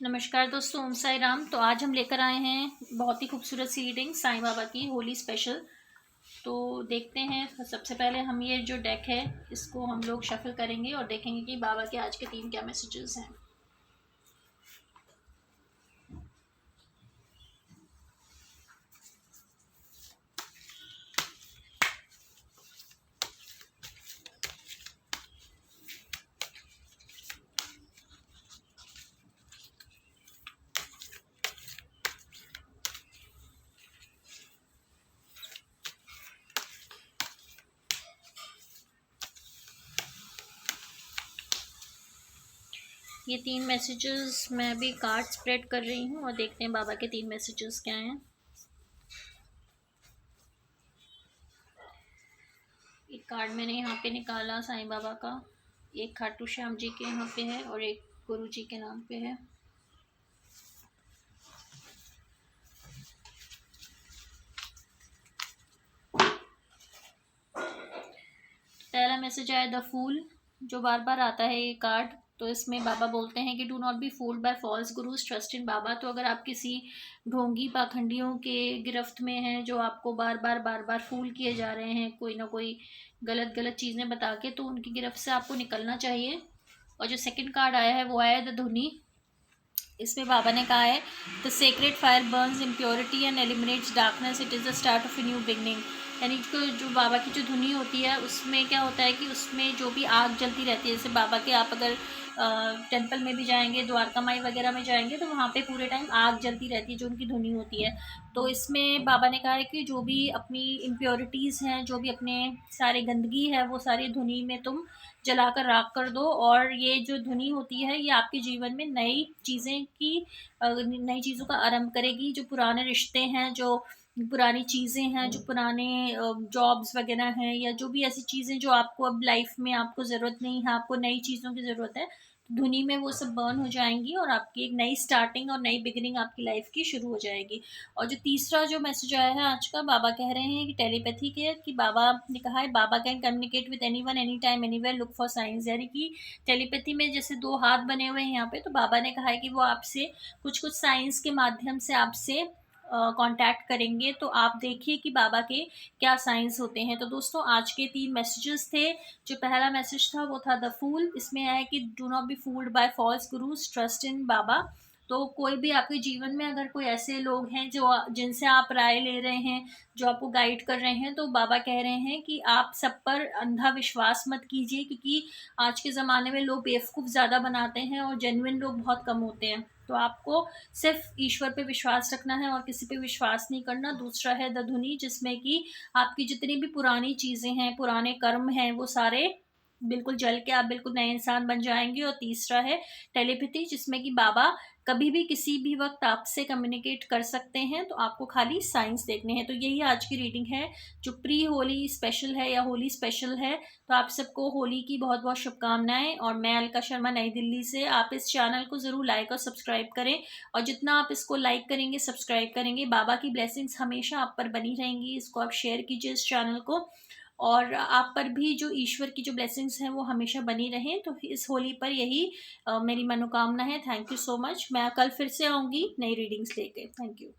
नमस्कार दोस्तों, ओम साई राम। तो आज हम लेकर आए हैं बहुत ही खूबसूरत सी रीडिंग साईं बाबा की होली स्पेशल। तो देखते हैं। सबसे पहले हम ये जो डेक है इसको हम लोग शफल करेंगे और देखेंगे कि बाबा के आज के 3 क्या मैसेजेस हैं। ये 3 मैसेजेस मैं भी कार्ड स्प्रेड कर रही हूँ और देखते हैं बाबा के 3 मैसेजेस क्या हैं। एक कार्ड मैंने यहाँ पे निकाला साईं बाबा का, एक खाटू श्याम जी के यहाँ पे है और एक गुरु जी के नाम पे है। पहला मैसेज आया द फूल, जो बार बार आता है ये कार्ड। तो इसमें बाबा बोलते हैं कि do not be fooled by false gurus, trust in Baba. तो अगर आप किसी ढोंगी पाखंडियों के गिरफ्त में हैं जो आपको बार बार फूल किए जा रहे हैं, कोई ना कोई गलत गलत चीज़ें बता के, तो उनकी गिरफ्त से आपको निकलना चाहिए। और जो सेकंड कार्ड आया है वो आया है द धुनी। इसमें बाबा ने कहा है the sacred fire burns impurity and eliminates darkness, it is the start of a new beginning. यानी जो बाबा की जो धुनी होती है उसमें क्या होता है कि उसमें जो भी आग जलती रहती है, जैसे बाबा के आप अगर टेंपल में भी जाएंगे, द्वारका माई वगैरह में जाएंगे, तो वहाँ पे पूरे टाइम आग जलती रहती है जो उनकी धुनी होती है। तो इसमें बाबा ने कहा है कि जो भी अपनी इम्प्योरिटीज़ हैं, जो भी अपने सारे गंदगी है, वो सारी धुनी में तुम जलाकर राख कर दो। और ये जो धुनी होती है ये आपके जीवन में नई चीज़ें की नई चीज़ों का आरंभ करेगी। जो पुराने रिश्ते हैं, जो पुरानी चीज़ें हैं, जो पुराने जॉब्स वगैरह हैं, या जो भी ऐसी चीज़ें जो आपको अब लाइफ में आपको ज़रूरत नहीं है, आपको नई चीज़ों की ज़रूरत है, धुनी में वो सब बर्न हो जाएंगी और आपकी एक नई स्टार्टिंग और नई बिगिनिंग आपकी लाइफ की शुरू हो जाएगी। और जो तीसरा जो मैसेज आया है आज का, बाबा कह रहे हैं कि टेलीपैथी के, कि बाबा ने कहा है Baba can communicate with anyone any time anywhere, look for science. यानी कि टेलीपैथी में जैसे 2 हाथ बने हुए हैं यहाँ पे, तो बाबा ने कहा है कि वो आपसे कुछ कुछ साइंस के माध्यम से आपसे कांटेक्ट करेंगे। तो आप देखिए कि बाबा के क्या साइंस होते हैं। तो दोस्तों, आज के 3 मैसेजेस थे। जो पहला मैसेज था वो था द फूल। इसमें आया कि do not be fooled by false gurus, trust in Baba. तो कोई भी आपके जीवन में अगर कोई ऐसे लोग हैं जो जिनसे आप राय ले रहे हैं, जो आपको गाइड कर रहे हैं, तो बाबा कह रहे हैं कि आप सब पर अंधा विश्वास मत कीजिए, क्योंकि आज के ज़माने में लोग बेवकूफ़ ज़्यादा बनाते हैं और जेन्युइन लोग बहुत कम होते हैं। तो आपको सिर्फ ईश्वर पे विश्वास रखना है और किसी पे विश्वास नहीं करना। दूसरा है द धुनी, जिसमें कि आपकी जितनी भी पुरानी चीज़ें हैं, पुराने कर्म हैं, वो सारे बिल्कुल जल के आप बिल्कुल नए इंसान बन जाएंगे। और तीसरा है टेलीपैथी, जिसमें कि बाबा कभी भी किसी भी वक्त आपसे कम्युनिकेट कर सकते हैं। तो आपको खाली साइंस देखने हैं। तो यही आज की रीडिंग है जो प्री होली स्पेशल है या होली स्पेशल है। तो आप सबको होली की बहुत बहुत शुभकामनाएं। और मैं अलका शर्मा, नई दिल्ली से। आप इस चैनल को ज़रूर लाइक और सब्सक्राइब करें, और जितना आप इसको लाइक करेंगे, सब्सक्राइब करेंगे, बाबा की ब्लेसिंग्स हमेशा आप पर बनी रहेंगी। इसको आप शेयर कीजिए, इस चैनल को। और आप पर भी जो ईश्वर की जो ब्लेसिंग्स हैं वो हमेशा बनी रहें। तो इस होली पर यही मेरी मनोकामना है। Thank you so much. मैं कल फिर से आऊँगी नई रीडिंग्स लेके। Thank you.